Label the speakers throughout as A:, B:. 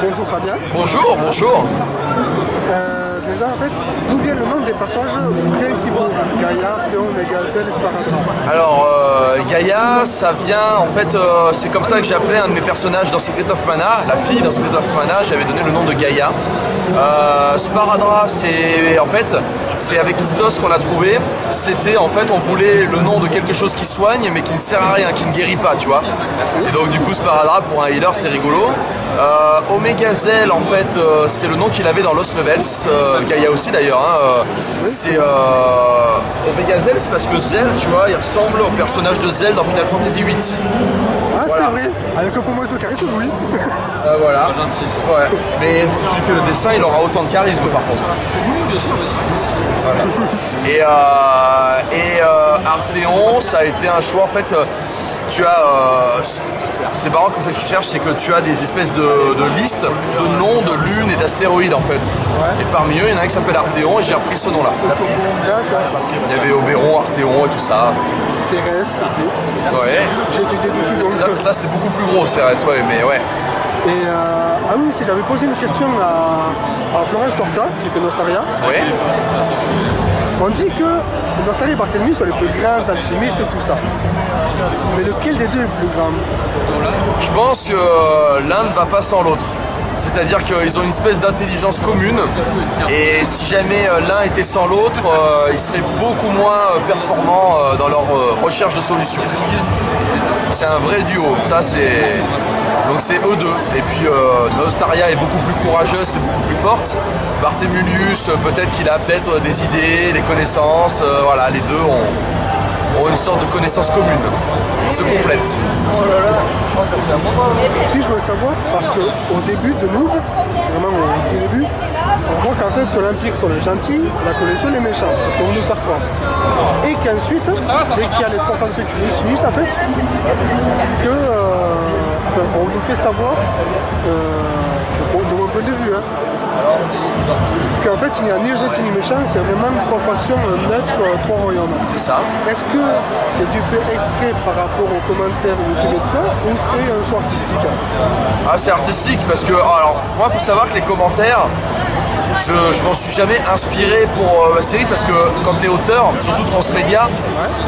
A: Bonjour Fabien.
B: Bonjour, bonjour.
A: Déjà en fait, d'où vient le nom des personnages principaux? Gaïa, Arteon, Megazelle et Sparadrap.
B: Alors Gaïa, ça vient en fait, c'est comme ça que j'ai appelé un de mes personnages dans Secret of Mana, la fille dans Secret of Mana, j'avais donné le nom de Gaïa. Sparadrap, c'est en fait, c'est avec Istos qu'on l'a trouvé. C'était en fait, on voulait le nom de quelque chose qui soigne mais qui ne sert à rien, qui ne guérit pas, tu vois. Et donc du coup Sparadrap pour un healer c'était rigolo. Omegazelle en fait, c'est le nom qu'il avait dans Lost Levels. Gaïa aussi d'ailleurs. Hein, c'est Omegazelle, c'est parce que Zell, tu vois, il ressemble au personnage de Zell dans Final Fantasy VIII.
A: Ah
B: voilà.
A: C'est vrai, avec un peu moins de charisme, oui.
B: Voilà. Ouais. Mais si tu lui fais le dessin, il aura autant de charisme par contre. Voilà. Et Arteon, ça a été un choix en fait. Tu as, c'est marrant comme ça que tu cherches, c'est que tu as des espèces de listes de noms de lunes et d'astéroïdes en fait. Ouais. Et parmi eux, il y en a un qui s'appelle Arteon et j'ai repris ce nom-là. Il y avait Oberon, Arteon et tout ça.
A: Cérès aussi.
B: Ouais.
A: J'ai étudié dessus donc.
B: Ça c'est beaucoup plus gros Cérès, ouais, mais ouais.
A: Et ah oui, si j'avais posé une question à Florence Torta, qui fait Nostaria.
B: Ouais.
A: On dit que Nostaria et Barthélemy sont les plus grands alchimistes et tout ça. Mais lequel des deux est le plus grand?
B: Je pense que l'un ne va pas sans l'autre. C'est-à-dire qu'ils ont une espèce d'intelligence commune et si jamais l'un était sans l'autre, ils seraient beaucoup moins performants dans leur recherche de solutions. C'est un vrai duo, ça c'est... Donc c'est eux deux. Et puis Nostaria est beaucoup plus courageuse et beaucoup plus forte. Barthémulius, peut-être qu'il a peut-être des idées, des connaissances. Voilà, les deux ont une sorte de connaissance commune. Ils se complètent.
A: Oh là là, oh, ça fait un moment. Si je voulais savoir, parce qu'au début de nous, vraiment au début, on voit qu'en fait que l'Empire sont les gentils, la coalition les méchants, c'est ce qu'on veut nous faire croire. Et qu'ensuite, dès qu'il y a les trois factions qui finissent, en fait, que on nous fait savoir, de mon point de vue, hein, qu'en fait il n'y a ni gentil ni méchant, c'est vraiment trois factions neutres, trois royaumes.
B: C'est ça.
A: Est-ce que c'est du fait exprès par rapport aux commentaires YouTube et tout ça, ou c'est un choix artistique?
B: Ah, c'est artistique parce que, alors moi il faut savoir que les commentaires, je m'en suis jamais inspiré pour la série parce que quand tu es auteur, surtout transmédia,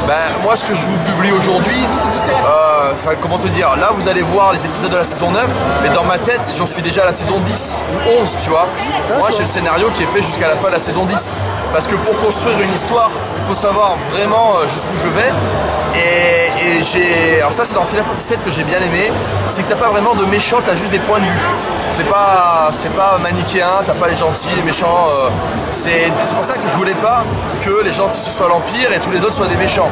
B: ben, moi ce que je vous publie aujourd'hui, comment te dire, là vous allez voir les épisodes de la saison 9, mais dans ma tête j'en suis déjà à la saison 10 ou 11, tu vois. Moi j'ai le scénario qui est fait jusqu'à la fin de la saison 10. Parce que pour construire une histoire, il faut savoir vraiment jusqu'où je vais. Et j'ai... Alors ça c'est dans Final Fantasy VII que j'ai bien aimé, c'est que t'as pas vraiment de méchants, t'as juste des points de vue. C'est pas manichéen, t'as pas les gentils, les méchants. C'est pour ça que je voulais pas que les gentils ce soit l'Empire et tous les autres soient des méchants.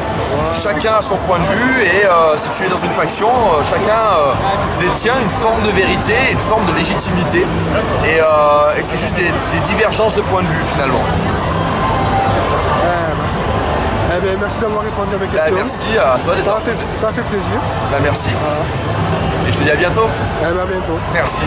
B: Chacun a son point de vue et si tu es dans une faction, chacun détient une forme de vérité, une forme de légitimité. Et c'est juste des divergences de points de vue finalement.
A: Eh bien, merci d'avoir répondu à mes questions.
B: Merci à toi des
A: ça a fait plaisir.
B: Merci. Voilà. Et je te dis à bientôt.
A: À bientôt.
B: Merci.